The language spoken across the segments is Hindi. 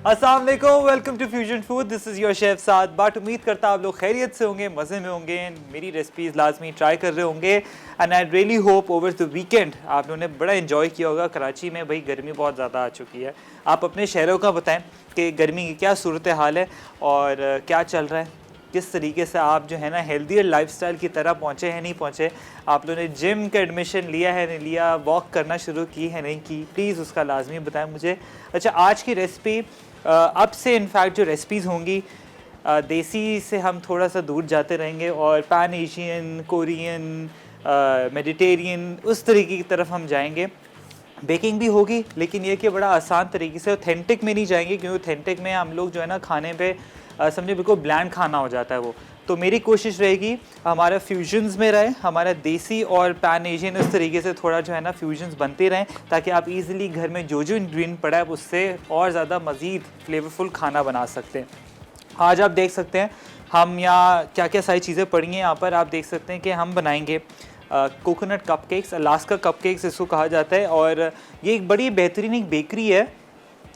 अस्सलाम वालेकुम, welcome to fusion food. This is your chef Saad Butt. उम्मीद करता आप लोग खैरियत से होंगे, मज़े में होंगे, मेरी रेसिपीज़ लाजमी ट्राई कर रहे होंगे। And I really hope over the weekend आप लोगों ने बड़ा इन्जॉय किया होगा। कराची में भाई गर्मी बहुत ज़्यादा आ चुकी है। आप अपने शहरों का बताएं कि गर्मी की क्या सूरत हाल है और क्या चल रहा है, किस तरीके से आप जो है ना हेल्दियर लाइफस्टाइल की तरह पहुँचे हैं नहीं पहुँचे। आप लोगों ने जिम का एडमिशन लिया है नहीं लिया, वॉक करना शुरू की है नहीं की, प्लीज़ उसका लाजमी बताएं मुझे। अच्छा, आज की रेसिपी अब से इनफैक्ट जो रेसिपीज़ होंगी देसी से हम थोड़ा सा दूर जाते रहेंगे और पैन एशियन, कोरियन, मेडिटेरियन उस तरीके की तरफ हम जाएंगे। बेकिंग भी होगी लेकिन ये कि बड़ा आसान तरीके से, ऑथेंटिक में नहीं जाएंगे क्योंकि ऑथेंटिक में हम लोग जो है ना खाने पे समझे बिल्कुल ब्लैंड खाना हो जाता है वो। तो मेरी कोशिश रहेगी हमारा फ्यूजन्स में रहे, हमारा देसी और पैन एशियन उस तरीके से थोड़ा जो है ना फ्यूजन्स बनते रहें ताकि आप इजीली घर में जो जो इंग्रेडिएंट पड़ा है उससे और ज़्यादा मज़ीद फ्लेवरफुल खाना बना सकते हैं। आज आप देख सकते हैं हम यहाँ क्या क्या सारी चीज़ें पड़ी हैं। यहाँ पर आप देख सकते हैं कि हम बनाएंगे कोकोनट कपकेक्स, अलास्का कपकेक्स इसको कहा जाता है। और ये एक बड़ी बेहतरीन एक बेकरी है।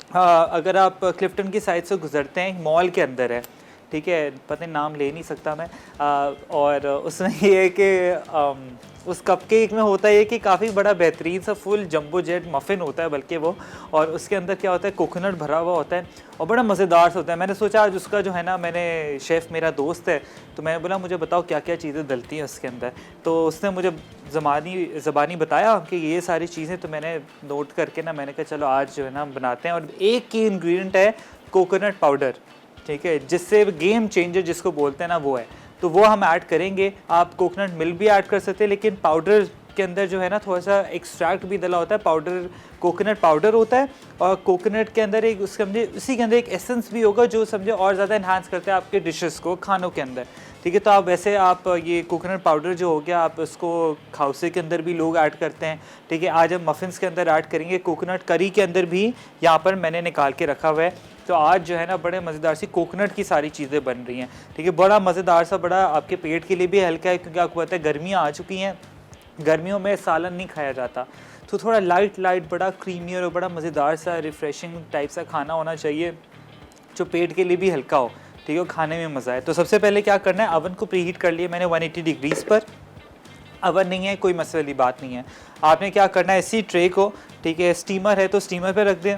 अगर आप क्लिफ्टन की साइड से गुजरते हैं, एक मॉल के अंदर है, ठीक है, पता नहीं नाम ले नहीं सकता मैं। और उसमें ये है कि उस कपकेक में होता है कि काफ़ी बड़ा बेहतरीन सा फुल जंबो जेट मफ़िन होता है बल्कि वो, और उसके अंदर क्या होता है कोकोनट भरा हुआ होता है और बड़ा मज़ेदार सा होता है। मैंने सोचा आज उसका जो है ना, मैंने शेफ़ मेरा दोस्त है तो मैंने बोला मुझे बताओ क्या क्या चीज़ें डलती हैं उसके अंदर। तो उसने मुझे ज़बानी बताया कि ये सारी चीज़ें, तो मैंने नोट करके ना मैंने कहा चलो आज जो है ना हम बनाते हैं। और एक ही इंग्रेडिएंट है कोकोनट पाउडर, ठीक है, जिससे गेम चेंजर जिसको बोलते हैं ना वो है, तो वो हम ऐड करेंगे। आप कोकोनट मिल्क भी ऐड कर सकते हैं लेकिन पाउडर के अंदर जो है ना थोड़ा सा एक्सट्रैक्ट भी डला होता है। पाउडर कोकोनट पाउडर होता है और कोकोनट के अंदर एक उसके समझे उसी के अंदर एक एसेंस भी होगा जो समझे और ज़्यादा इन्हांस करते हैं आपके डिशेस को, खानों के अंदर, ठीक है। तो आप वैसे आप ये कोकोनट पाउडर जो हो गया आप उसको खाउसे के अंदर भी लोग ऐड करते हैं, ठीक है। आज हम मफ़िन्स के अंदर ऐड करेंगे, कोकोनट करी के अंदर भी यहाँ पर मैंने निकाल के रखा हुआ है। तो आज जो है ना बड़े मज़ेदार सी कोकोनट की सारी चीज़ें बन रही हैं, ठीक है। बड़ा मज़ेदार सा, बड़ा आपके पेट के लिए भी हल्का है क्योंकि आपको पता है गर्मियाँ आ चुकी हैं, गर्मियों में सालन नहीं खाया जाता, तो थोड़ा लाइट बड़ा क्रीमी और बड़ा मज़ेदार सा रिफ़्रेशिंग टाइप सा खाना होना चाहिए जो पेट के लिए भी हल्का हो, ठीक है, खाने में मज़ा आए। तो सबसे पहले क्या करना है, अवन को प्रीहीट कर लिया मैंने 180 डिग्रीज़ पर। अवन नहीं है कोई मसले वाली बात नहीं है। आपने क्या करना है, इसी ट्रे को, ठीक है, स्टीमर है तो स्टीमर पे रख दें,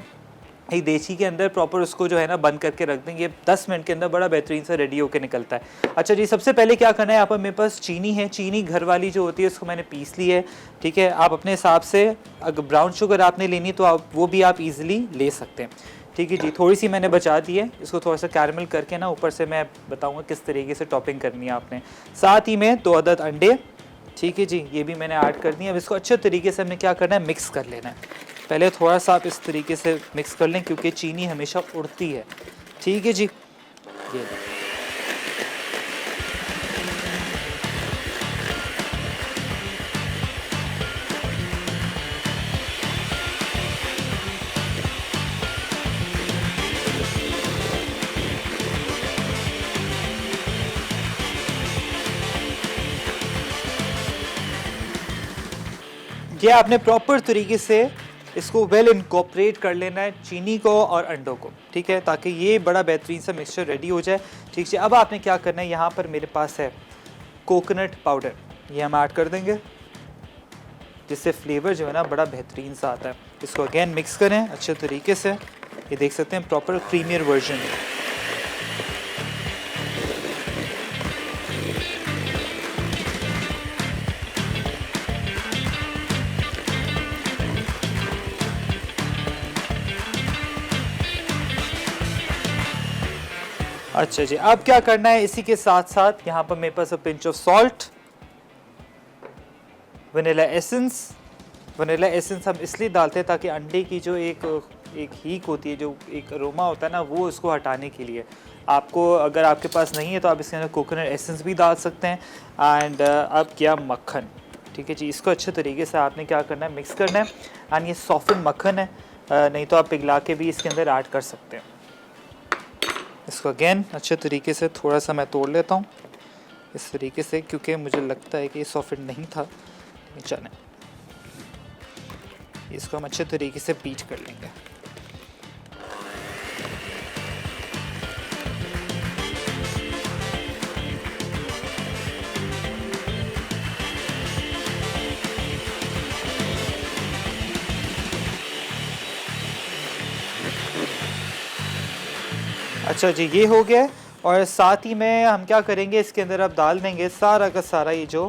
एक देसी के अंदर प्रॉपर उसको जो है ना बंद करके रख देंगे। 10 मिनट के अंदर बड़ा बेहतरीन सा रेडी होकर निकलता है। अच्छा जी, सबसे पहले क्या करना है, यहाँ पर मेरे पास चीनी है, चीनी घर वाली जो होती है उसको मैंने पीस ली है, ठीक है। आप अपने हिसाब से अगर ब्राउन शुगर आपने लेनी तो आप वो भी आप इजीली ले सकते हैं, ठीक है जी। थोड़ी सी मैंने बचा दी है, इसको थोड़ा सा कैरमल करके ना ऊपर से मैं बताऊँगा किस तरीके से टॉपिंग करनी है आपने। साथ ही में 2 अदद अंडे, ठीक है जी, ये भी मैंने ऐड कर दिया। अब इसको अच्छे तरीके से हमने क्या करना है, मिक्स कर लेना है। पहले थोड़ा सा आप इस तरीके से मिक्स कर लें क्योंकि चीनी हमेशा उड़ती है, ठीक है जी। ये आपने प्रॉपर तरीके से इसको वेल इनकॉर्पोरेट कर लेना है, चीनी को और अंडों को, ठीक है, ताकि ये बड़ा बेहतरीन सा मिक्सचर रेडी हो जाए, ठीक है। अब आपने क्या करना है, यहाँ पर मेरे पास है कोकोनट पाउडर, ये हम ऐड कर देंगे जिससे फ्लेवर जो है ना बड़ा बेहतरीन सा आता है। इसको अगेन मिक्स करें अच्छे तरीके से। ये देख सकते हैं प्रॉपर क्रीमियर वर्जन। अच्छा जी, अब क्या करना है, इसी के साथ साथ यहाँ पर मेरे पास pinch of salt, vanilla essence. Vanilla essence हम इसलिए डालते हैं ताकि अंडे की जो एक हीक होती है, जो एक अरोमा होता है ना, वो उसको हटाने के लिए। आपको अगर आपके पास नहीं है तो आप इसके अंदर कोकोनट एसेंस भी डाल सकते हैं। एंड अब क्या, मक्खन, ठीक है जी। इसको अच्छे तरीके से आपने क्या करना है, मिक्स करना है। एंड ये सॉफ्ट मक्खन है, नहीं तो आप पिघला के भी इसके अंदर ऐड कर सकते हैं। इसको अगेन अच्छे तरीके से थोड़ा सा मैं तोड़ लेता हूँ इस तरीके से क्योंकि मुझे लगता है कि ये सॉफ्ट नहीं था, चलें इसको हम अच्छे तरीके से बीट कर लेंगे। अच्छा जी, ये हो गया है। और साथ ही में हम क्या करेंगे, इसके अंदर अब डाल देंगे सारा का सारा ये जो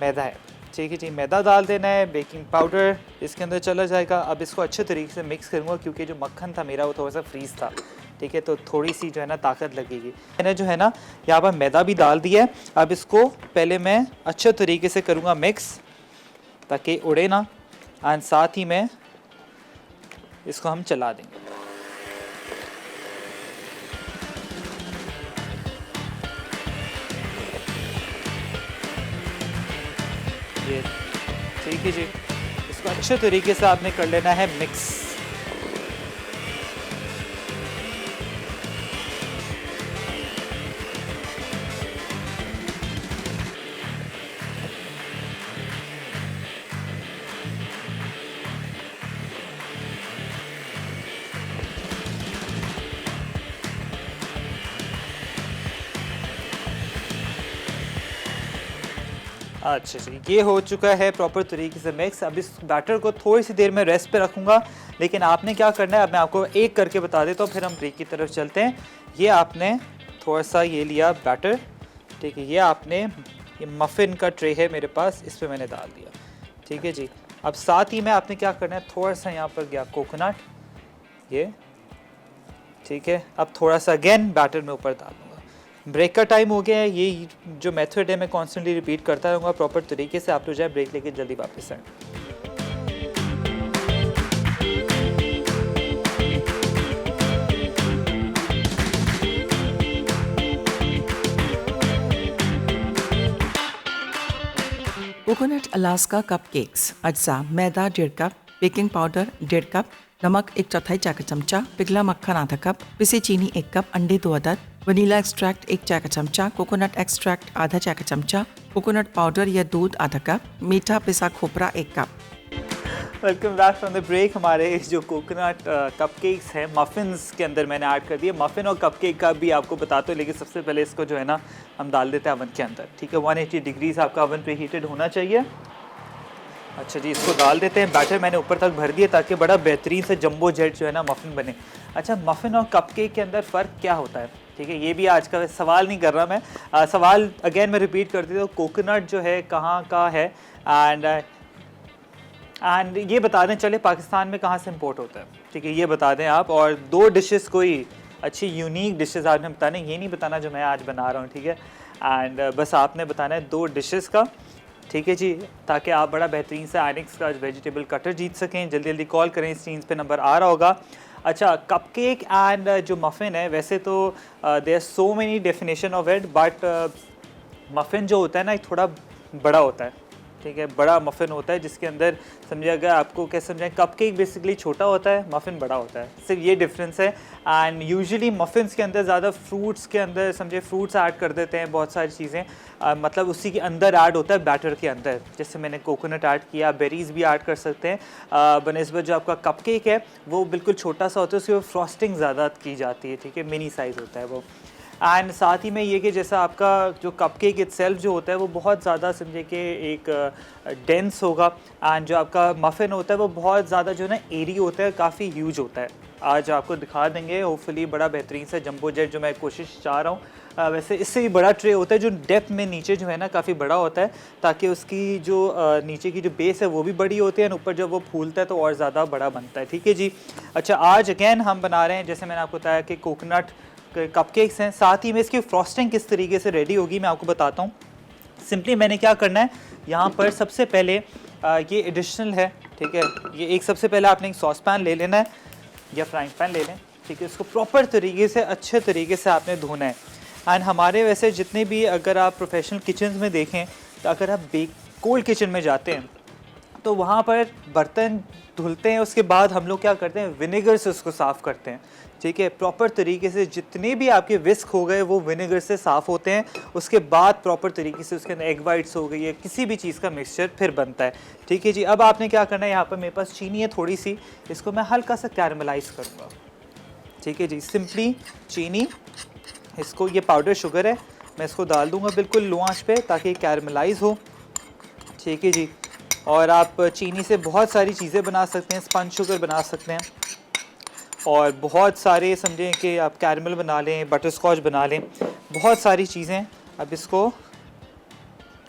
मैदा है। ठीक है जी, मैदा डाल देना है, बेकिंग पाउडर इसके अंदर चला जाएगा। अब इसको अच्छे तरीके से मिक्स करूँगा, क्योंकि जो मक्खन था मेरा वो थोड़ा सा फ्रीज़ था। ठीक है, तो थोड़ी सी जो है ना ताकत लगेगी। मैंने जो है ना यहाँ पर मैदा भी डाल दिया है। अब इसको पहले मैं अच्छे तरीके से करूँगा मिक्स, ताकि उड़े ना, एंड साथ ही में इसको हम चला देंगे। ये ठीक है जी, इसको अच्छे तरीके से आपने कर लेना है मिक्स। अच्छा जी, ये हो चुका है प्रॉपर तरीके से मिक्स। अब इस बैटर को थोड़ी सी देर में रेस्ट पे रखूँगा, लेकिन आपने क्या करना है अब मैं आपको एक करके बता देता हूँ, फिर हम ब्रेक की तरफ चलते हैं। ये आपने थोड़ा सा ये लिया बैटर, ठीक है, ये आपने ये मफ़िन का ट्रे है मेरे पास, इस पर मैंने डाल दिया। ठीक है जी, अब साथ ही में आपने क्या करना है, थोड़ा सा यहाँ पर गया कोकोनट, ये ठीक है। अब थोड़ा सा अगेन बैटर में ऊपर डाल दूँगा। ब्रेक का टाइम हो गया है। ये जो मेथड है मैं कॉन्स्टेंटली रिपीट करता रहूँगा प्रॉपर तरीके से। आप लोग जाए ब्रेक लेके जल्दी वापस आएँ। कोकोनट अलास्का कपकेक्स अज्जा मैदा 1.5 कप, बेकिंग पाउडर 1.5 कप, नमक 1/4 चाय का चमचा, पिघला मक्खन आधा कप, पिसी चीनी 1 कप, अंडे 2 अदद, वनीला एक्सट्रैक्ट 1 चाय का चमचा, कोकोनट एक्सट्रैक्ट आधा चाय का चमचा, कोकोनट पाउडर या दूध आधा कप, मीठा पिसा खोपरा 1 कप। Welcome back from the break. हमारे जो कोकोनट कपकेक्स हैं मफ़िन्स के अंदर मैंने ऐड कर दिए। मफ़िन और कपकेक का भी आपको बताते हो, लेकिन सबसे पहले इसको जो है ना हम डाल देते हैं अवन के अंदर। ठीक है, 180 डिग्रीज़ आपका अवन प्री हीटेड होना चाहिए। अच्छा जी, इसको डाल देते हैं। बैटर मैंने ऊपर तक भर दिया ताकि बड़ा बेहतरीन से जंबो जेट जो है ना मफ़िन बने। अच्छा, मफ़िन और कपकेक के अंदर फ़र्क क्या होता है? ठीक है, ये भी आज का सवाल नहीं कर रहा मैं। सवाल अगेन मैं रिपीट कर देता हूँ, कोकोनट जो है कहाँ का है, एंड ये बता दें चले पाकिस्तान में कहाँ से इंपोर्ट होता है। ठीक है, ये बता दें आप। और 2 डिशेस कोई अच्छी यूनिक डिशेस आपने बताना, ये नहीं बताना जो मैं आज बना रहा हूँ। ठीक है, एंड बस आपने बताना है 2 डिशेस का। ठीक है जी, ताकि आप बड़ा बेहतरीन से आइनिक्स का वेजिटेबल कटर जीत सकें। जल्दी जल्दी कॉल करें, स्क्रीन पे नंबर आ रहा होगा। अच्छा, कपकेक एंड जो मफ़िन है, वैसे तो there are so many definition of it, but muffin जो होता है ना थोड़ा बड़ा होता है। ठीक है, बड़ा मफ़िन होता है जिसके अंदर समझिए, अगर आपको कैसे समझाएं, कपकेक बेसिकली छोटा होता है, मफ़िन बड़ा होता है, सिर्फ ये डिफरेंस है। एंड यूजुअली मफ़िन्स के अंदर ज़्यादा फ्रूट्स के अंदर समझे फ्रूट्स ऐड कर देते हैं, बहुत सारी चीज़ें मतलब उसी के अंदर ऐड होता है बैटर के अंदर। जैसे मैंने कोकोनट ऐड किया, बेरीज़ भी ऐड कर सकते हैं। बनस्बत जो आपका कपकेक है वो बिल्कुल छोटा सा होता है, उसकी फ्रॉस्टिंग ज़्यादा की जाती है। ठीक है, मिनी साइज़ होता है वो। एंड साथ ही में ये कि जैसा आपका जो कपकेक इटसेल्फ जो होता है वो बहुत ज़्यादा समझे कि एक डेंस होगा, एंड जो आपका मफ़िन होता है वो बहुत ज़्यादा जो है ना एरी होता है, काफ़ी ह्यूज होता है। आज आपको दिखा देंगे होपफुली बड़ा बेहतरीन सा जंबो जेट जो मैं कोशिश चाह रहा हूँ। वैसे इससे भी बड़ा ट्रे होता है जो डेप्थ में नीचे जो है ना काफ़ी बड़ा होता है, ताकि उसकी जो नीचे की जो बेस है वो भी बड़ी होती है, और ऊपर जब वो फूलता है तो और ज़्यादा बड़ा बनता है। ठीक है जी। अच्छा, आज अगेन हम बना रहे हैं, जैसे मैंने आपको बताया कि कोकोनट कपकेक्स हैं। साथ ही में इसकी फ्रॉस्टिंग किस तरीके से रेडी होगी मैं आपको बताता हूँ। सिंपली मैंने क्या करना है, यहाँ पर सबसे पहले ये एडिशनल है। ठीक है, ये एक सबसे पहले आपने एक सॉस पैन ले लेना है या फ्राइंग पैन ले लें। ठीक है, इसको प्रॉपर तरीके से अच्छे तरीके से आपने धोना है। एंड हमारे वैसे जितने भी अगर आप प्रोफेशनल किचन में देखें, तो अगर आप कोल्ड किचन में जाते हैं तो वहाँ पर बर्तन धुलते हैं, उसके बाद हम लोग क्या करते हैं, विनेगर से उसको साफ़ करते हैं। ठीक है, प्रॉपर तरीके से जितने भी आपके विस्क हो गए वो विनेगर से साफ़ होते हैं। उसके बाद प्रॉपर तरीके से उसके अंदर एग वाइट्स हो गई है, किसी भी चीज़ का मिक्सचर फिर बनता है। ठीक है जी। अब आपने क्या करना है, यहाँ पर मेरे पास चीनी है थोड़ी सी, इसको मैं हल्का सा कैरमलाइज़ करूँगा। ठीक है जी, सिंपली चीनी, इसको ये पाउडर शुगर है, मैं इसको डाल दूँगा बिल्कुल लो आंच पे ताकि कैरमलाइज़ हो। ठीक है जी। और आप चीनी से बहुत सारी चीज़ें बना सकते हैं, स्पंज शुगर बना सकते हैं, और बहुत सारे समझें कि आप कैरमल बना लें, बटर स्कॉच बना लें, बहुत सारी चीज़ें। अब इसको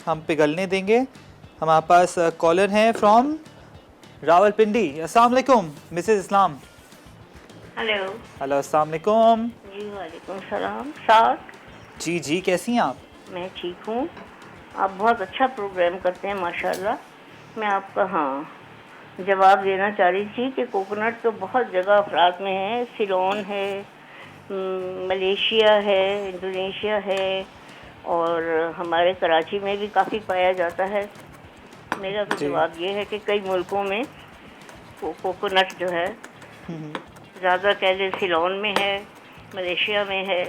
हम पिघलने देंगे। हमारे पास कॉलर हैं फ्रॉम रावलपिंडी। अस्सलाम वालेकुम मिसेस इस्लाम। हेलो। हेलो, अस्सलाम वालेकुम। जी वालेकुम सलाम। साथ जी जी, कैसी हैं आप? मैं ठीक हूँ। आप बहुत अच्छा प्रोग्राम करते हैं माशाल्लाह। मैं आपका जवाब देना चाह रही थी कि कोकोनट तो बहुत जगह अफराद में है। सिलोन है, मलेशिया है, इंडोनेशिया है, और हमारे कराची में भी काफ़ी पाया जाता है। मेरा तो जी। जवाब ये है कि कई मुल्कों में कोकोनट जो है ज़्यादा कह लें सिलोन में है, मलेशिया में है,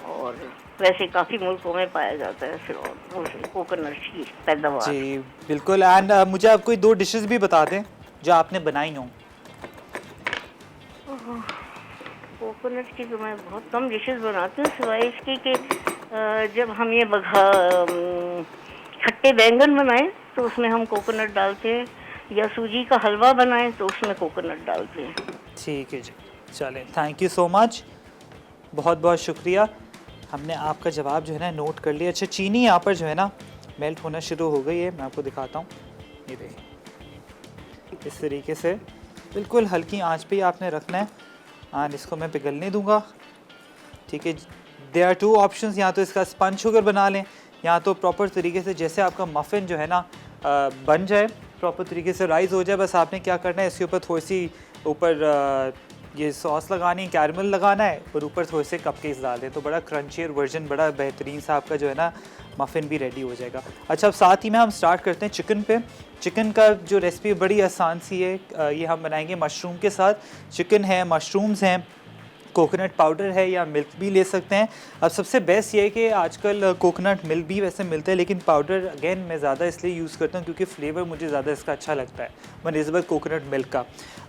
और वैसे काफ़ी मुल्कों में पाया जाता है सिलोन कोकोनट की पैदावार। जी बिल्कुल। एंड मुझे आप कोई 2 डिशेस भी बता दें जो आपने बनाई हों। कोकोनट की तो मैं बहुत कम डिशेस बनाती हूँ, सिवाय इसके कि जब हम ये खट्टे बैंगन बनाएं तो उसमें हम कोकोनट डालते हैं, या सूजी का हलवा बनाएं तो उसमें कोकोनट डालते हैं। ठीक है जी, चलें, थैंक यू सो मच, बहुत बहुत शुक्रिया। हमने आपका जवाब जो है ना नोट कर लिया। अच्छा, चीनी यहाँ पर जो है ना मेल्ट होना शुरू हो गई है। मैं आपको दिखाता हूँ, ये देखिए इस तरीके से बिल्कुल हल्की आंच पे ही आपने रखना है। और इसको मैं पिघलने दूंगा। ठीक है, देयर आर 2 ऑप्शंस। या तो इसका स्पंज शुगर बना लें, या तो प्रॉपर तरीके से जैसे आपका मफ़िन जो है ना बन जाए, प्रॉपर तरीके से राइज़ हो जाए। बस आपने क्या करना है, इसके ऊपर थोड़ी सी ऊपर ये सॉस लगानी, कैरमल लगाना है, और ऊपर थोड़े से कपकेक्स डाल दें तो बड़ा क्रंची वर्जन, बड़ा बेहतरीन सा आपका जो है ना मफ़िन भी रेडी हो जाएगा। अच्छा, अब साथ ही में हम स्टार्ट करते हैं चिकन पे। चिकन का जो रेसिपी बड़ी आसान सी है। ये हम बनाएंगे मशरूम के साथ। चिकन है, मशरूम्स हैं, कोकोनट पाउडर है, या मिल्क भी ले सकते हैं। अब सबसे बेस्ट ये है कि आजकल कोकोनट मिल्क भी वैसे मिलता है, लेकिन पाउडर अगेन मैं ज़्यादा इसलिए यूज़ करता हूँ क्योंकि फ्लेवर मुझे ज़्यादा इसका अच्छा लगता है बनिस्बत कोकोनट मिल्क का।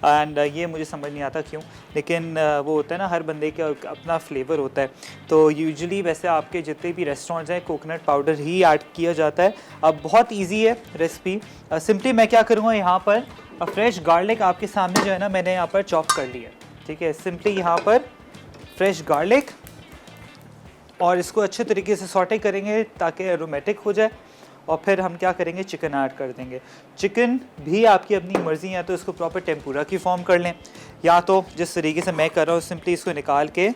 एंड ये मुझे समझ नहीं आता क्यों, लेकिन वो होता है ना, हर बंदे का अपना फ्लेवर होता है। तो यूजुअली वैसे आपके जितने भी रेस्टोरेंट्स हैं कोकोनट पाउडर ही ऐड किया जाता है। अब बहुत ईजी है रेसिपी। सिंपली मैं क्या करूँगा, यहाँ पर फ्रेश गार्लिक आपके सामने जो है ना मैंने यहाँ पर चॉप कर लिया है। ठीक है, सिंपली यहाँ पर फ्रेश गार्लिक, और इसको अच्छे तरीके से सॉटे करेंगे ताकि एरोमेटिक हो जाए। और फिर हम क्या करेंगे, चिकन ऐड कर देंगे। चिकन भी आपकी अपनी मर्ज़ी है, तो इसको प्रॉपर टेम्पुरा की फॉर्म कर लें, या तो जिस तरीके से मैं कर रहा हूँ सिंपली इसको निकाल के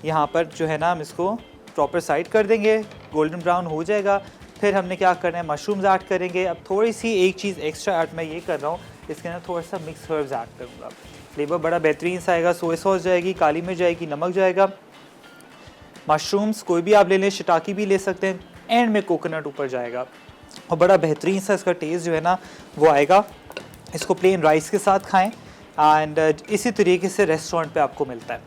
यहाँ पर जो है ना हम इसको प्रॉपर साइड कर देंगे, गोल्डन ब्राउन हो जाएगा। फिर हमने क्या करना है, मशरूम्स ऐड करेंगे। अब थोड़ी सी एक चीज़ एक्स्ट्रा ऐड मैं ये कर रहा हूँ, इसके अंदर थोड़ा सा मिक्स हर्ब्स ऐड करूँगा, फ्लेवर बड़ा बेहतरीन सा आएगा। सोया सॉस जाएगी, काली मिर्च जाएगी, नमक जाएगा, मशरूम्स कोई भी आप ले लें, शिटाकी भी ले सकते हैं, एंड में कोकोनट ऊपर जाएगा, और बड़ा बेहतरीन सा इसका टेस्ट जो है ना वो आएगा। इसको प्लेन राइस के साथ खाएं, एंड इसी तरीके से रेस्टोरेंट पे आपको मिलता है।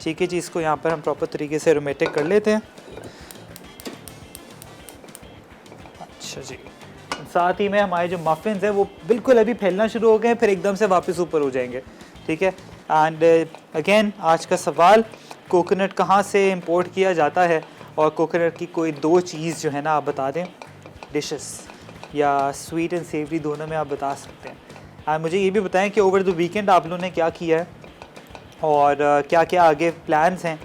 ठीक है जी, इसको यहाँ पर हम प्रॉपर तरीके से एरोमेटिक कर लेते हैं। अच्छा जी, साथ ही में हमारे जो मफ़िन्स हैं वो बिल्कुल अभी फैलना शुरू हो गए हैं, फिर एकदम से वापस ऊपर हो जाएंगे। ठीक है, एंड अगेन आज का सवाल, कोकोनट कहाँ से इंपोर्ट किया जाता है, और कोकोनट की कोई 2 चीज़ जो है ना आप बता दें, डिशेस, या स्वीट एंड सेवरी दोनों में आप बता सकते हैं। एंड मुझे ये भी बताएं कि ओवर द वीकेंड आप लोगों ने क्या किया है, और क्या क्या आगे प्लान्स हैं,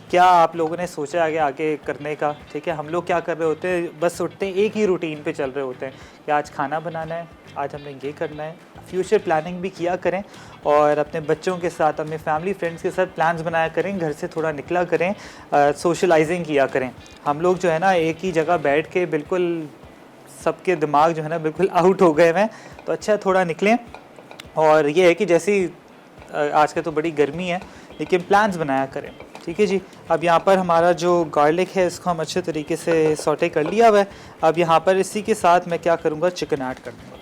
क्या आप लोगों ने सोचा आगे आगे करने का। ठीक है, हम लोग क्या कर रहे होते हैं, बस उठते हैं एक ही रूटीन पे चल रहे होते हैं कि आज खाना बनाना है, आज हमने ये करना है। फ्यूचर प्लानिंग भी किया करें, और अपने बच्चों के साथ, अपने फैमिली फ्रेंड्स के साथ प्लान्स बनाया करें, घर से थोड़ा निकला करें, सोशलाइजिंग किया करें। हम लोग जो है ना एक ही जगह बैठ के बिल्कुल सबके दिमाग जो है ना बिल्कुल आउट हो गए हैं, तो अच्छा थोड़ा निकलें। और ये है कि जैसी आज का तो बड़ी गर्मी है, लेकिन प्लान्स बनाया करें। ठीक है जी, अब यहाँ पर हमारा जो गार्लिक है इसको हम अच्छे तरीके से सॉटे कर लिया हुआ है। अब यहाँ पर इसी के साथ मैं क्या करूँगा, चिकन ऐड कर दूँगा।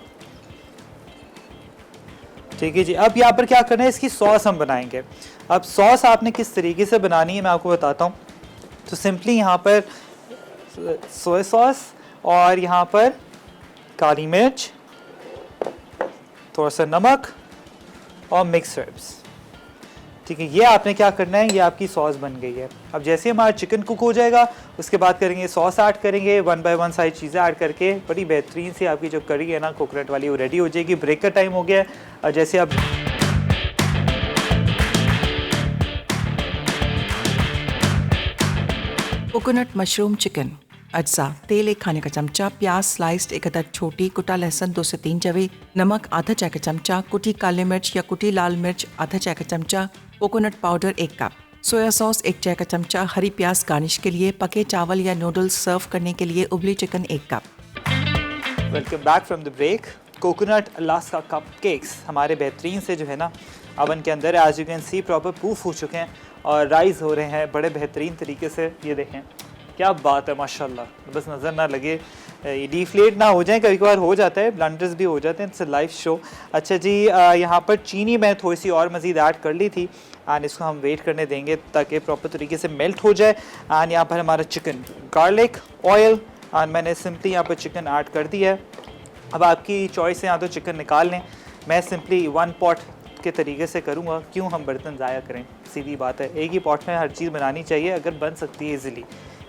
ठीक है जी, अब यहाँ पर क्या करना है, इसकी सॉस हम बनाएंगे। अब सॉस आपने किस तरीके से बनानी है मैं आपको बताता हूँ। तो सिंपली यहाँ पर सोया सॉस, और यहाँ पर काली मिर्च, थोड़ा सा नमक, और मिक्स हर्ब्स। ठीक है, ये आपने क्या करना है, ये आपकी सॉस बन गई है। अब जैसे हमारा चिकन कुक हो जाएगा, उसके बाद करेंगे सॉस ऐड करेंगे, 1 बाय 1 सारी चीज़ें ऐड करके बड़ी बेहतरीन सी आपकी जो करी है ना कोकोनट वाली वो रेडी हो जाएगी। ब्रेक का टाइम हो गया है, और जैसे आप कोकोनट मशरूम चिकन अज्जा तेल 1 खाने का चमचा, प्याज स्लाइस्ड 1 अदद छोटी, कुटा लहसुन 2 से 3 जवे, नमक आधा चाय का चमचा, कुटी काली मिर्च या कुटी लाल मिर्च आधा चाय का चमचा, coconut powder 1 cup, soya sauce 1 चाय का चमचा, हरी प्याज गार्निश के लिए, पके चावल या नूडल्स सर्व करने के लिए उबली चिकन 1 कप। Welcome back from the break. Coconut Alaska cup cakes हमारे बेहतरीन से जो है ना अवन के अंदर है। As you can see proper proof हो चुके हैं और राइज हो रहे हैं बड़े बेहतरीन तरीके से। ये देखें क्या बात है माशाल्लाह, बस नज़र ना लगे, ये डिफ्लेट ना हो जाए, कभी कभार हो जाता है, ब्लंडर्स भी हो जाते हैं, इट्स अ लाइव शो। अच्छा जी, यहाँ पर चीनी मैं थोड़ी सी और मज़ीद ऐड कर ली थी एंड इसको हम वेट करने देंगे ताकि प्रॉपर तरीके से मेल्ट हो जाए। एंड यहाँ पर हमारा चिकन, गार्लिक, ऑयल एंड मैंने सिंपली यहाँ पर चिकन ऐड कर दिया है। अब आपकी चॉइस है, या तो चिकन निकाल लें, मैं सिंपली 1 पॉट के तरीके से करूँगा, क्यों हम बर्तन ज़ाया करें, सीधी बात है, एक ही पॉट में हर चीज़ बनानी चाहिए अगर बन सकती है ईज़िली।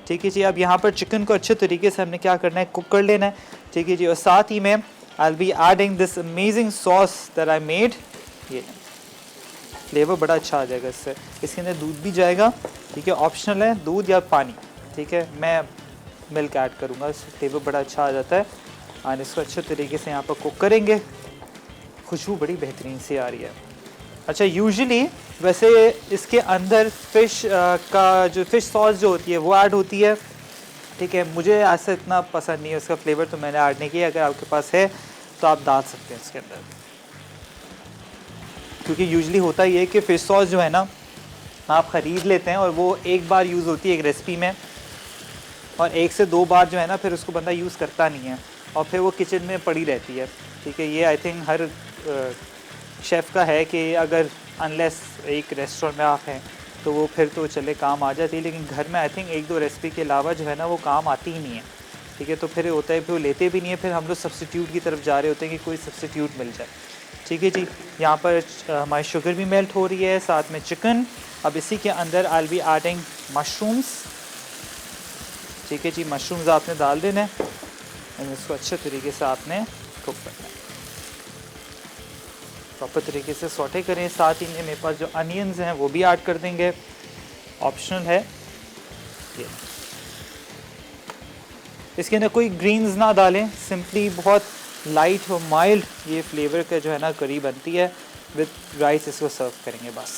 ठीक है जी। अब यहाँ पर चिकन को अच्छे तरीके से हमने क्या करना है, कुक कर लेना है। ठीक है जी। और साथ ही में I will be adding this amazing sauce that I made. ये फ्लेवर बड़ा अच्छा आ जाएगा इससे, इसके अंदर दूध भी जाएगा। ठीक है, ऑप्शनल है दूध या पानी। ठीक है, मैं मिल्क ऐड करूँगा, इससे फ्लेवर बड़ा अच्छा आ जाता है। और इसको अच्छे तरीके से यहाँ पर कुक करेंगे, खुशबू बड़ी बेहतरीन सी आ रही है। अच्छा, यूजुअली वैसे इसके अंदर फ़िश का जो फ़िश सॉस जो होती है वो ऐड होती है। ठीक है, मुझे ऐसा इतना पसंद नहीं है उसका फ्लेवर, तो मैंने ऐड नहीं किया। अगर आपके पास है तो आप डाल सकते हैं इसके अंदर, क्योंकि यूजुअली होता ये है कि फ़िश सॉस जो है ना आप ख़रीद लेते हैं और वो एक बार यूज़ होती है एक रेसिपी में, और 1 से 2 बार जो है ना फिर उसको बंदा यूज़ करता नहीं है और फिर वो किचन में पड़ी रहती है। ठीक है, ये आई थिंक हर शेफ़ का है कि अगर अनलेस एक रेस्टोरेंट में आप हैं तो वो फिर तो चले काम आ जाती है, लेकिन घर में आई थिंक 1-2 रेसिपी के अलावा जो है ना वो काम आती ही नहीं है। ठीक है, तो फिर होता है फिर वो लेते भी नहीं है, फिर हम लोग सब्स्टिट्यूट की तरफ जा रहे होते हैं कि कोई सब्स्टिट्यूट मिल जाए। ठीक है जी। यहाँ पर हमारी शुगर भी मेल्ट हो रही है, साथ में चिकन। अब इसी के अंदर I will be adding mushrooms. ठीक है जी, मशरूम्स आपने डाल देने और इसको अच्छे तरीके से आपने कुक करना है, प्रॉपर तरीके से सौटे करें। साथ ही में मेरे पास जो अनियंस हैं वो भी ऐड कर देंगे, ऑप्शनल है ये। इसके अंदर कोई ग्रीन्स ना डालें, सिंपली बहुत लाइट और माइल्ड ये फ्लेवर का जो है ना करी बनती है। विद राइस इसको सर्व करेंगे बस।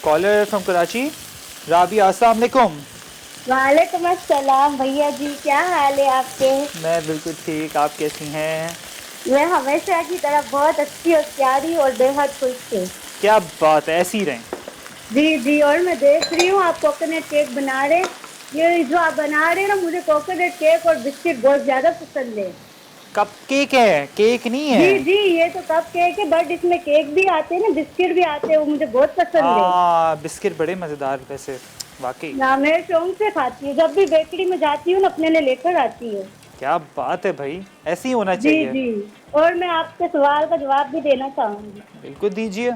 कॉलर फ्रॉम कराची, राबिया, अस्सलाम वालेकुम। वालेकुम अस्सलाम भैया जी, क्या हाल है आपके? मैं बिल्कुल ठीक, आप कैसी हैं? मैं हमेशा की तरह बहुत अच्छी और प्यारी और बेहद खुश हूँ। क्या बात है, ऐसी रहें। जी जी, और मैं देख रही हूँ आप कोकोनट केक बना रहे। ये जो आप बना रहे हैं ना, मुझे कोकोनट केक और बिस्किट बहुत ज्यादा पसंद है। कप केक है, केक नहीं है। जी जी, ये तो कप केक है, बट इसमें केक भी आते हैं ना, बिस्किट भी आते हैं, वो मुझे बहुत पसंद है। बिस्किट बड़े मज़ेदार वैसे वाकई। ना, मैं शौक से खाती हूँ, जब भी बेकरी में जाती हूँ ना अपने लिए लेकर आती हूँ। क्या बात है भाई, ऐसे ही होना जी चाहिए। जी, और मैं आपके सवाल का जवाब भी देना चाहूँगी। बिल्कुल दीजिए।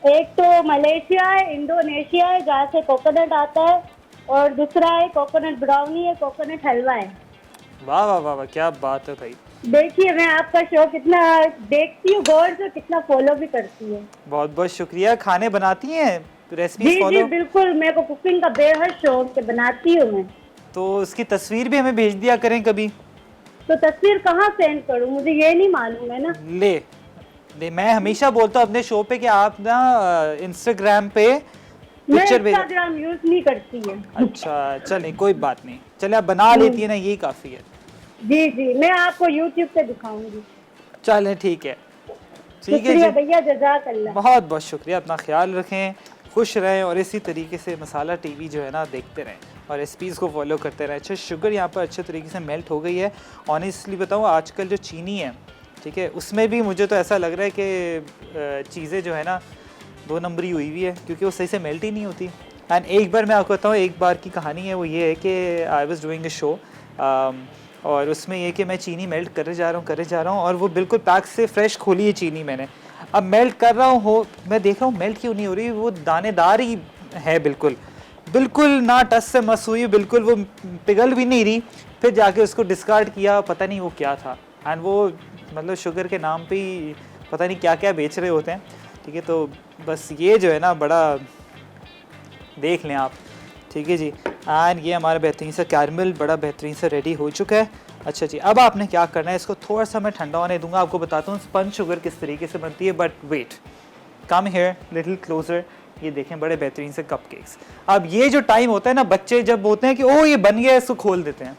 एक तो मलेशिया है, इंडोनेशिया है जहाँ से कोकोनट आता है, और दूसरा है कोकोनट ब्राउनी है, कोकोनट हलवा है। वाह वाह वाह वाह, क्या बात है भाई। देखिए, मैं आपका शो कितना देखती हूँ गौर से, कितना फॉलो भी करती हूँ। बहुत बहुत शुक्रिया। खाने बनाती हैं, जी रेसिपीज जी फॉलो? बिल्कुल, मेरे को कुकिंग का बेहद शौक है, बनाती हूँ मैं। तो उसकी तस्वीर भी हमें भेज दिया करें कभी। तो तस्वीर कहाँ सेंड करूँ, मुझे ये नहीं मालूम है ना। ले मैं हमेशा बोलता हूँ अपने शो पे कि आप ना इंस्टाग्राम पे मैं पिक्चर भेज। इंस्टाग्राम यूज नहीं करती है। अच्छा चलें, कोई बात नहीं, चले आप बना लेती है ना, यही काफ़ी है। जी जी, मैं आपको यूट्यूब पे दिखाऊंगी। चलें ठीक है, ठीक है शुक्रिया जी। भैया, जज़ाकल्लाह। बहुत बहुत शुक्रिया, अपना ख्याल रखें, खुश रहें और इसी तरीके से मसाला टीवी जो है ना देखते रहें और रेसिपीज़ को फॉलो करते रहें। अच्छा, शुगर यहाँ पर अच्छे तरीके से मेल्ट हो गई है। ऑनेस्टली बताऊँ, आजकल जो चीनी है, ठीक है, उसमें भी मुझे तो ऐसा लग रहा है कि चीज़ें जो है ना 2 नंबरी हुई हुई है, क्योंकि वो सही से मेल्ट ही नहीं होती। एंड एक बार मैं आपको बताऊँ, एक बार की कहानी है, वो ये है कि I was doing a show और उसमें ये कि मैं चीनी मेल्ट करे जा रहा हूँ और वो बिल्कुल पैक से फ्रेश खोली है चीनी मैंने। अब मेल्ट कर रहा हूँ, मैं देख रहा हूँ मेल्ट क्यों नहीं हो रही, वो दानेदार ही है, बिल्कुल ना टस से मस हुई, बिल्कुल वो पिघल भी नहीं रही। फिर जाके उसको डिस्कार्ड किया, पता नहीं वो क्या था। एंड वो मतलब शुगर के नाम पे ही पता नहीं क्या क्या बेच रहे होते हैं। ठीक है, तो बस ये जो है ना बड़ा देख लें आप, ठीक है जी। एंड ये हमारा बेहतरीन सा कैरमल बड़ा बेहतरीन सा रेडी हो चुका है। अच्छा जी, अब आपने क्या करना है, इसको थोड़ा सा मैं ठंडा होने दूंगा, आपको बताता हूँ स्पंज शुगर किस तरीके से बनती है। But wait, come here little closer. ये देखें बड़े बेहतरीन से कपकेक्स। अब ये जो टाइम होता है ना, बच्चे जब होते हैं कि ओ ये बन गया, इसको खोल देते हैं,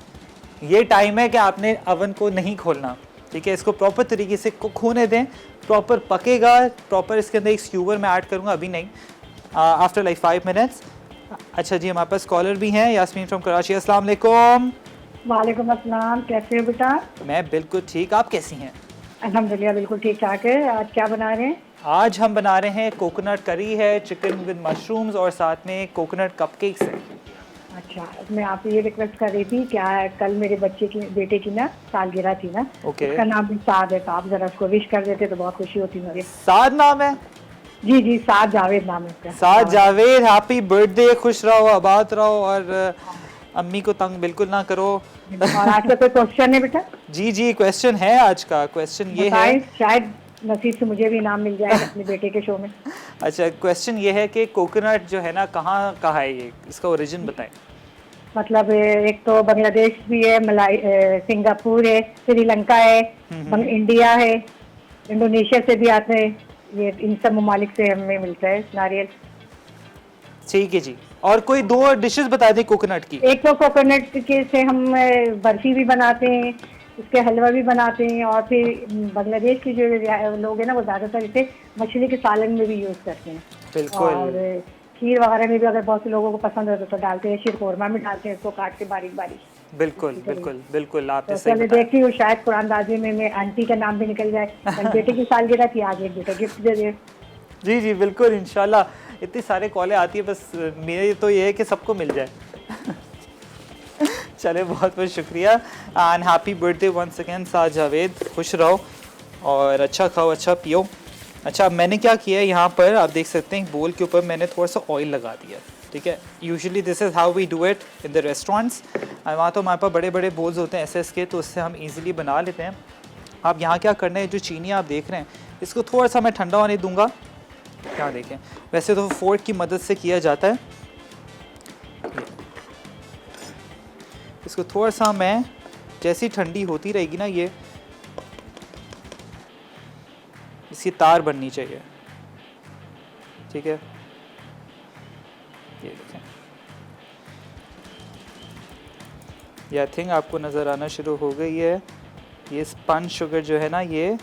ये टाइम है कि आपने अवन को नहीं खोलना, ठीक है। इसको प्रॉपर तरीके से कुक होने दें, प्रॉपर पकेगा, प्रॉपर इसके अंदर एक स्क्यूवर मैं ऐड करूँगा, अभी नहीं, आफ्टर लाइक 5 मिनट्स। अच्छा जी, हमारे पास कॉलर भी हैं, यास्मीन फ्रॉम कराची। अस्सलाम वालेकुम। वालेकुम अस्सलाम, कैसे हो बेटा? मैं बिल्कुल ठीक, आप कैसी हैं? अल्हम्दुलिल्लाह बिल्कुल ठीक ठाक है। आज क्या बना रहे हैं? आज हम बना रहे हैं कोकोनट करी है, चिकन विद मशरूम्स और साथ में कोकोनट कपकेक्स हैं। अच्छा, मैं आपसे ये रिक्वेस्ट कर रही थी, क्या कल मेरे बेटे की ना सालगिरह थी ना, ओके। उसका नाम भी साद है, तो आप जरा उसको विश कर देते तो बहुत खुशी होती मुझे। साद नाम है? जी जी, साद जावेद नाम है उसका। साद जावेद, हैप्पी बर्थडे, खुश रहो, आबाद रहो और अम्मी को तंग बिल्कुल ना करो। और आज का कोई क्वेश्चन है बेटा? जी जी, क्वेश्चन है आज का। क्वेश्चन ये है, बताएं, शायद नसीब से मुझे भी इनाम मिल जाए अपने बेटे के शो में। अच्छा क्वेश्चन ये है कि कोकोनट जो है ना कहाँ का है, ये इसका ओरिजिन बताएं। मतलब एक तो बांग्लादेश भी है, सिंगापुर है, श्रीलंका है, इंडिया है, इंडोनेशिया से भी आते हैं, ये इन सब ममालिक से हमें मिलता है नारियल। ठीक है जी, और कोई 2 डिशेस बता दें कोकोनट की। एक तो कोकोनट के से हम बर्फी भी बनाते हैं, उसके हलवा भी बनाते हैं, और फिर बांग्लादेश के जो लोग हैं ना वो ज़्यादातर इसे मछली के सालन में भी यूज़ करते हैं। बिल्कुल। और खीर वगैरह में भी अगर बहुत से लोगों को पसंद होता तो डालते हैं, शीरकोरमा में डालते हैं इसको काट के बारीक बारीक। बिल्कुल बिल्कुल बिल्कुल, आपने तो सही चलिए बताया। देखती हूँ, शायद कुरानदाजी में मैं आंटी का नाम भी निकल जाए। कल बेटे की सालगिरह थी, आज एक बेटा गिफ्ट दे दे। जी जी बिल्कुल, इंशाल्लाह। इतनी सारे कॉलें आती है, बस मेरे तो ये है कि सबको मिल जाए। चले, बहुत बहुत शुक्रिया and happy birthday once again Saad Javed, खुश रहो और अच्छा खाओ, अच्छा पियो। अच्छा, अब मैंने क्या किया है, यहाँ पर आप देख सकते हैं बोल के ऊपर मैंने थोड़ा सा ऑयल लगा दिया, ठीक है। Usually this is how we do it in the restaurants. वहाँ तो हमारे पास बड़े बड़े बोल्स होते हैं एसएस के, तो उससे हम इजीली बना लेते हैं। आप यहाँ क्या करना है, जो चीनी आप देख रहे हैं इसको थोड़ा सा मैं ठंडा होने दूंगा। क्या देखें, वैसे तो फोर्क की मदद से किया जाता है, इसको थोड़ा सा मैं, जैसी ठंडी होती रहेगी ना, ये इसकी तार बननी चाहिए, ठीक है। ये देखें, ये आई थिंक आपको नज़र आना शुरू हो गई है। ये स्पंज शुगर जो है ना, ये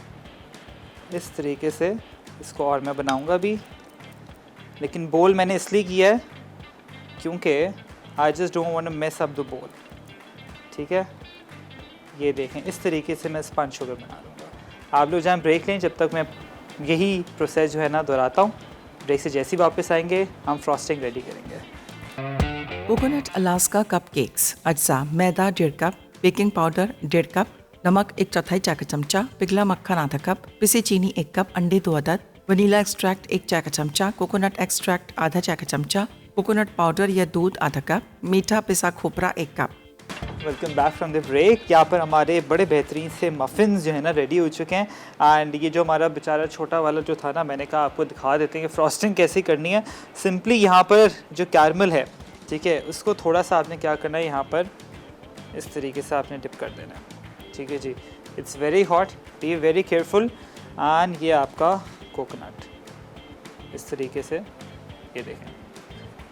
इस तरीके से इसको और मैं बनाऊंगा भी, लेकिन बोल मैंने इसलिए किया है क्योंकि I just don't want to mess up the bowl, ठीक है। ये देखें, इस तरीके से मैं स्पंज शुगर बना दूँगा। आप लोग जहाँ ब्रेक लें, जब तक मैं यही प्रोसेस जो है ना दोहराता हूँ। ब्रेक से जैसे ही वापस आएंगे हम फ्रॉस्टिंग रेडी करेंगे। कोकोनट अलास्का कपकेक्स अज्जा मैदा 1.5 कप, बेकिंग पाउडर 1.5 कप, नमक 1/4 चाय का चमचा, पिघला मक्खन आधा कप, पिसी चीनी 1 कप, अंडे 2 अदद, वनीला एक्सट्रैक्ट 1 चाय का चमचा, कोकोनट एक्सट्रैक्ट आधा चाय का चमचा, कोकोनट पाउडर या दूध आधा कप, मीठा पिसा खोपरा 1 कप। Welcome back from the break. यहाँ पर हमारे बड़े बेहतरीन से मफ़िन्स जो है ना रेडी हो चुके हैं। एंड ये जो हमारा बेचारा छोटा वाला जो था ना, मैंने कहा आपको दिखा देते हैं कि फ्रॉस्टिंग कैसे करनी है। सिंपली यहाँ पर जो कैरमल है, ठीक है, उसको थोड़ा सा आपने क्या करना है, यहाँ पर इस तरीके से आपने डिप कर देना है, ठीक है जी। It's very hot, be very careful. And ये आपका कोकोनट इस तरीके से, ये देखें,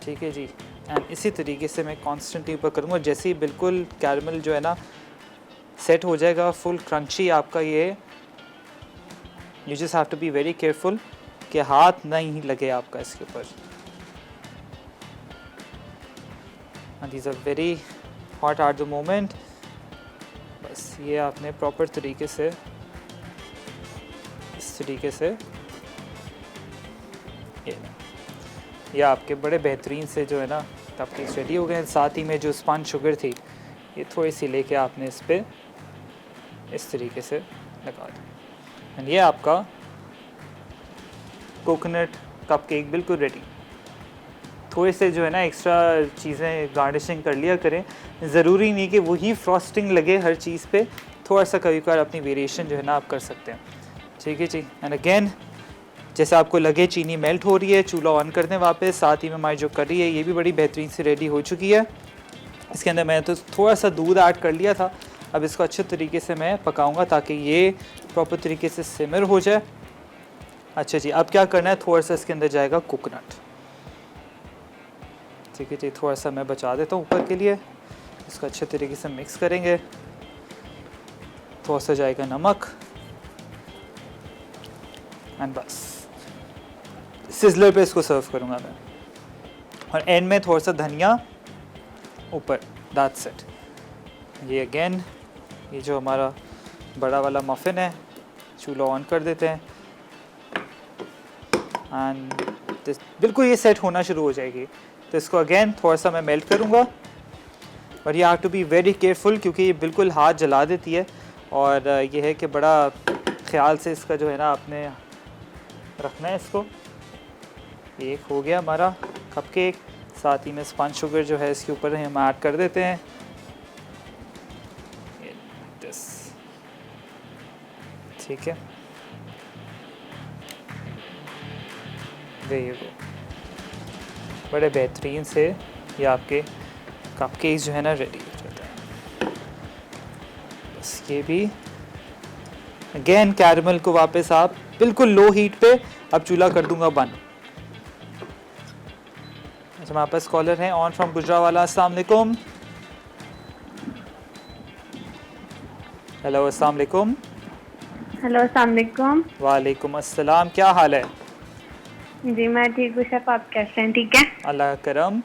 ठीक है जी। एंड इसी तरीके से मैं कॉन्स्टेंटली ऊपर करूँगा। जैसे ही बिल्कुल कैरमल जो है ना सेट हो जाएगा, फुल क्रंची आपका ये, you just have to be very careful कि हाथ नहीं लगे आपका इसके ऊपर। And these are very hot at the moment. बस ये आपने प्रॉपर तरीके से, इस तरीके से, ये आपके बड़े बेहतरीन से जो है ना कपकेक्स रेडी हो गए हैं। साथ ही में जो स्पंज शुगर थी, ये थोड़ी सी लेके आपने इस पे इस तरीके से लगा दी। एंड ये आपका कोकोनट कपकेक बिल्कुल रेडी। थोड़े से जो है ना एक्स्ट्रा चीज़ें गार्निशिंग कर लिया करें, ज़रूरी नहीं कि वही फ्रॉस्टिंग लगे हर चीज़ पे, थोड़ा सा कभी कभार अपनी वेरिएशन जो है ना आप कर सकते हैं, ठीक है जी। एंड अगेन जैसे आपको लगे चीनी मेल्ट हो रही है, चूल्हा ऑन कर दें वापस। साथ ही में हमारी जो करी है ये भी बड़ी बेहतरीन से रेडी हो चुकी है। इसके अंदर मैंने तो थोड़ा सा दूध ऐड कर लिया था। अब इसको अच्छे तरीके से मैं पकाऊंगा ताकि ये प्रॉपर तरीके से सिमर हो जाए। अच्छा जी, अब क्या करना है, थोड़ा सा इसके अंदर जाएगा कोकोनट। ठीक है जी, थोड़ा सा मैं बचा देता हूँ ऊपर के लिए। इसको अच्छे तरीके से मिक्स करेंगे। थोड़ा सा जाएगा नमक एंड बस सिजलर पे इसको सर्व करूँगा मैं। और एंड में थोड़ा सा धनिया ऊपर, दैट्स इट। ये अगेन ये जो हमारा बड़ा वाला मफ़िन है, चूल्हा ऑन कर देते हैं एंड बिल्कुल ये सेट होना शुरू हो जाएगी। तो इसको अगेन थोड़ा सा मैं मेल्ट करूँगा। और ये have to be very careful क्योंकि ये बिल्कुल हाथ जला देती है। और ये है कि बड़ा ख्याल से इसका जो है ना आपने रखना है इसको। एक हो गया हमारा कपकेक। साथ ही में स्पंज शुगर जो है इसके ऊपर हम ऐड कर देते हैं। ठीक है, ये बड़े बेहतरीन से ये आपके कपकेक्स जो है ना रेडी हो जाते हैं। बस ये भी अगेन कैरमल को वापस आप बिल्कुल लो हीट पे अब चूल्हा कर दूंगा बंद। अच्छा, हमारे पास कॉलर हैं ऑन फ्रॉम गुजरावाला। अस्सलाम वालेकुम। हेलो, अस्सलाम वालेकुम। हेलो, अस्सलाम वालेकुम। वालेकुम अस्सलाम, क्या हाल है? जी मैं ठीक हूँ शेफ, आप कैसे हैं? ठीक है, अल्लाह करम।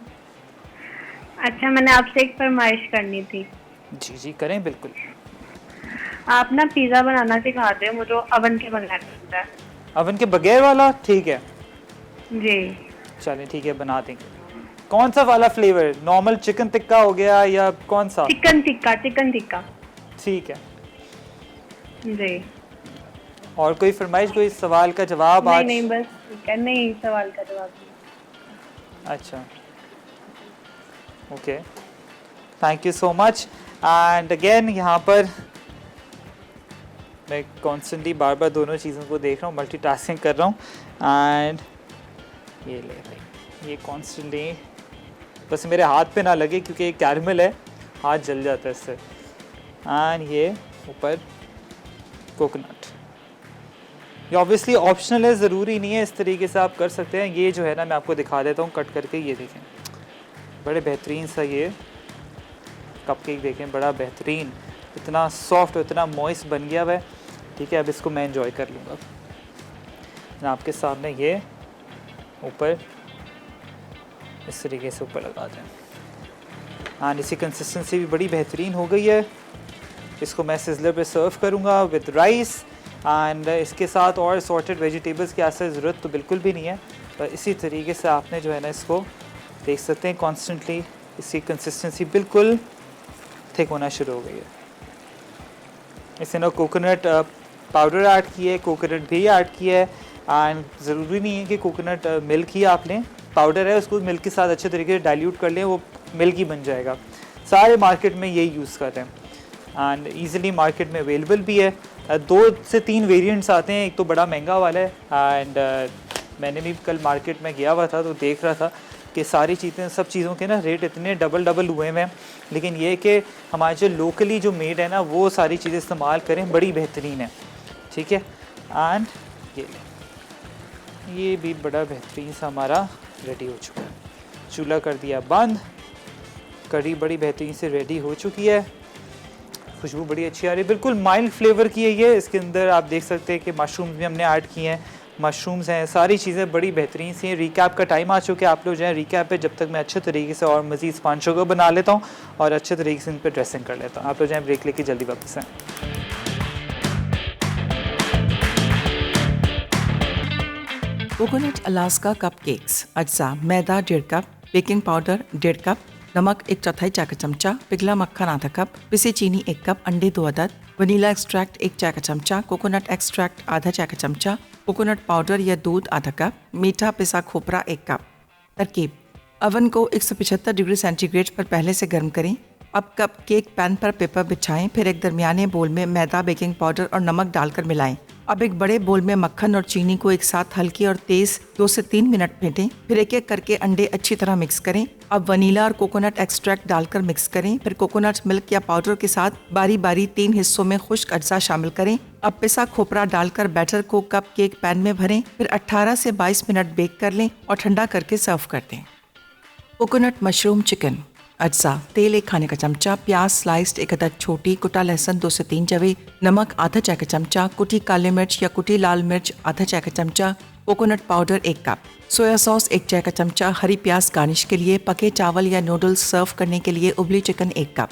अच्छा, मैंने आपसे एक फरमाइश करनी थी। जी जी करें, बिल्कुल। आप ना पिज़्ज़ा बनाना सिखा दें मुझे, अवन के बगैर बनता है। अवन के बगैर वाला? ठीक है, जी चलें ठीक है, बना देंगे। कौन सा वाला फ्लेवर? नॉर्मल चिकन टिक्का हो गया या कौन सा? Chicken tikka, chicken tikka. ठीक है। जी, और कोई फरमाइश, कोई सवाल का जवाब? नहीं आज नहीं बस ठीक है, नहीं सवाल का जवाब नहीं। अच्छा, okay, thank you so much. And again यहाँ पर मैं कॉन्स्टेंटली बार बार दोनों चीज़ों को देख रहा हूँ, मल्टीटास्किंग कर रहा हूँ। एंड ये ले भाई, ये कॉन्स्टेंटली बस मेरे हाथ पे ना लगे क्योंकि ये कैरमल है, हाथ जल जाता है इससे। एंड ये ऊपर कोकोनट, ये ऑब्वियसली ऑप्शनल है, ज़रूरी नहीं है, इस तरीके से आप कर सकते हैं। ये जो है ना मैं आपको दिखा देता हूँ कट करके। ये देखें, बड़े बेहतरीन सा ये कपकेक देखें, बड़ा बेहतरीन, इतना सॉफ्ट और इतना मॉइस्ट बन गया हुआ है। ठीक है, अब इसको मैं एंजॉय कर लूँगा। मैं आपके सामने ये ऊपर इस तरीके से ऊपर लगा दें। एंड इसकी कंसिस्टेंसी भी बड़ी बेहतरीन हो गई है। इसको मैं सिजलर पे सर्व करूँगा विद राइस। एंड इसके साथ और सॉर्टेड वेजिटेबल्स की ऐसे ज़रूरत तो बिल्कुल भी नहीं है। तो इसी तरीके से आपने जो है ना इसको देख सकते हैं, कॉन्स्टेंटली इसकी कंसिस्टेंसी बिल्कुल थिक होना शुरू हो गई है। इसमें ना कोकोनट पाउडर ऐड किया है, कोकोनट भी ऐड किया है। एंड ज़रूरी नहीं है कि कोकोनट मिल्क ही आप लें, पाउडर है उसको मिल्क के साथ अच्छे तरीके से डाइल्यूट कर लें, वो मिल्क ही बन जाएगा। सारे मार्केट में यही यूज़ कर रहे हैं एंड ईज़िली मार्केट में अवेलेबल भी है। 2 से 3 वेरिएंट्स आते हैं, एक तो बड़ा महंगा वाला है। एंड मैंने भी कल मार्केट में गया हुआ था तो देख रहा था कि सारी चीज़ें, सब चीज़ों के ना रेट इतने डबल हुए हैं। लेकिन ये कि हमारे जो लोकली जो मेड है ना वो सारी चीज़ें इस्तेमाल करें, बड़ी बेहतरीन है। ठीक है, एंड ये भी बड़ा बेहतरीन सा हमारा रेडी हो चुका है। चूल्हा कर दिया बंद, कढ़ी बड़ी बेहतरीन से रेडी हो चुकी है, खुशबू बड़ी अच्छी आ रही है, बिल्कुल माइल्ड फ्लेवर की है ये। इसके अंदर आप देख सकते हैं कि मशरूम्स भी हमने ऐड किए हैं, मशरूम्स हैं, सारी चीज़ें बड़ी बेहतरीन सी हैं। रिकैप का टाइम आ चुका है, आप लोग जो है रिकैप पे, जब तक मैं अच्छे तरीके से और मज़ीद स्पॉन्ज शुगर बना लेता हूँ और अच्छे तरीके से इन पर ड्रेसिंग कर लेता हूँ। आप लोग जो है ब्रेक लेके जल्दी वापस हैं। कोकोनट अलास्का कपकेक्स अज्जा मैदा 1.5 कप, बेकिंग पाउडर 1.5 कप, नमक 1/4 चाय का चमचा, पिघला मक्खन आधा कप, पिसी चीनी 1 कप, अंडे 2 अदद, वनीला एक्सट्रैक्ट 1 चाय का चमचा, कोकोनट एक्सट्रैक्ट आधा चाय का चमचा, कोकोनट पाउडर या दूध आधा कप, मीठा पिसा खोपरा 1 कप। तरकीब: अवन को 175 डिग्री सेंटीग्रेड पर पहले से गर्म करें। अब कप केक पैन पर पेपर बिछाएं, फिर एक दरमियाने बोल में मैदा, बेकिंग पाउडर और नमक डालकर मिलाएं। अब एक बड़े बोल में मक्खन और चीनी को एक साथ हल्की और तेज 2 से 3 मिनट फेंटें, फिर एक एक करके अंडे अच्छी तरह मिक्स करें। अब वनीला और कोकोनट एक्सट्रैक्ट डालकर मिक्स करें, फिर कोकोनट मिल्क या पाउडर के साथ बारी बारी 3 हिस्सों में खुश्क अज्जा शामिल करें। अब पिसा खोपरा डालकर बैटर को कप केक पैन में भरें, फिर 18 से 22 मिनट बेक कर लें और ठंडा करके सर्व कर दें। कोकोनट मशरूम चिकन अज्जा: तेल 1 खाने का चमचा, प्याज स्लाइस्ड 1 अदद छोटी, कुटा लहसुन 2 से 3 जवे, नमक आधा चाय का चमचा, कुटी काली मिर्च या कुटी लाल मिर्च आधा चाय का चमचा, coconut powder 1 cup, soya sauce 1 चाय का चमचा, हरी प्याज गार्निश के लिए, पके चावल या नूडल्स सर्व करने के लिए उबली चिकन 1 कप।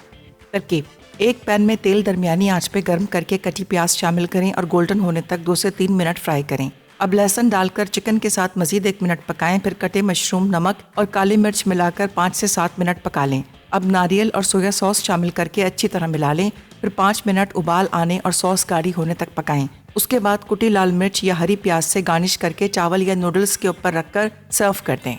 तरकीब: एक पैन में तेल दरमियानी आंच पे गर्म करके कटी प्याज शामिल करें और गोल्डन होने तक 2 से 3 मिनट फ्राई करें। अब लहसुन डालकर चिकन के साथ मजीद 1 मिनट पकाएं, फिर कटे मशरूम, नमक और काली मिर्च मिलाकर 5 से 7 मिनट पका लें। अब नारियल और सोया सॉस शामिल करके अच्छी तरह मिला लें, फिर 5 मिनट उबाल आने और सॉस गाढ़ी होने तक पकाएं। उसके बाद कुटी लाल मिर्च या हरी प्याज से गार्निश करके चावल या नूडल्स के ऊपर रखकर सर्व कर दें।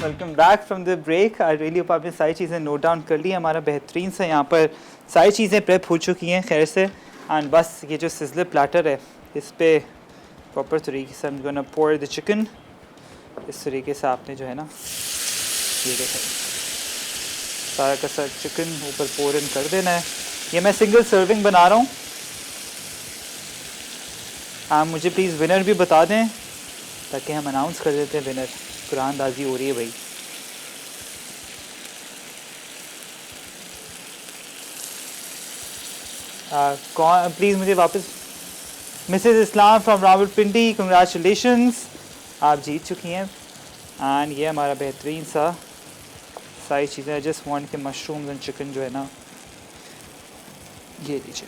Welcome back from the break. I really hope आपने सारी चीज़ें नोट डाउन कर ली। हमारा बेहतरीन सा यहाँ पर सारी चीज़ें प्रेप हो चुकी हैं खैर से। एंड बस ये जो सिजलर प्लेटर है इस पर प्रॉपर तरीके से हम गोना पोर द चिकन। इस तरीके से आपने जो है ना ये देखा सारा का सारा चिकन ऊपर पोर इन कर देना है। ये मैं सिंगल सर्विंग बना रहा हूँ। आप मुझे प्लीज़ विनर भी बता दें ताकि हम अनाउंस कर देते हैं विनर। कुरानदाजी हो रही है भाई। कौन प्लीज़ मुझे वापस। Mrs Islam from Rawalpindi, congratulations, आप जीत चुकी हैं। एंड ये हमारा बेहतरीन सा सारी चीज़ें। आई जस्ट वांट के मशरूम्स एंड चिकन जो है ना ये लीजिए,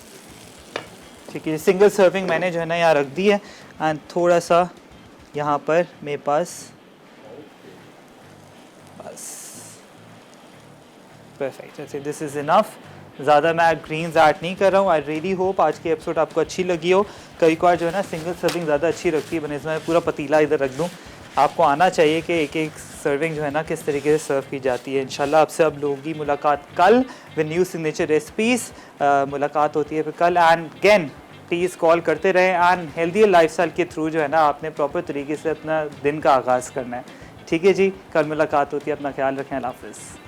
ठीक है। सिंगल सर्विंग मैंने जो है ना यहाँ रख दी है। एंड थोड़ा सा यहाँ पर मेरे पास बस परफेक्ट। This is enough. ज़्यादा मैं ग्रीन्स ऐड नहीं कर रहा हूँ। आई रियली होप आज की एपिसोड आपको अच्छी लगी हो। कई बार जो है ना सिंगल सर्विंग ज़्यादा अच्छी लगती है, बने मैं पूरा पतीला इधर रख दूँ। आपको आना चाहिए कि एक एक सर्विंग जो है ना किस तरीके से सर्व की जाती है। इंशाल्लाह आपसे अब लोगों की मुलाकात कल विद न्यू सिग्नेचर रेसिपीज़। मुलाकात होती है फिर कल। एंड अगेन प्लीज़ कॉल करते रहें। एंड हेल्दी लाइफस्टाइल के थ्रू जो है ना आपने प्रॉपर तरीके से अपना दिन का आगाज़ करना है। ठीक है जी, कल मुलाकात होती है। अपना ख्याल रखें। अल्लाह हाफ़िज़।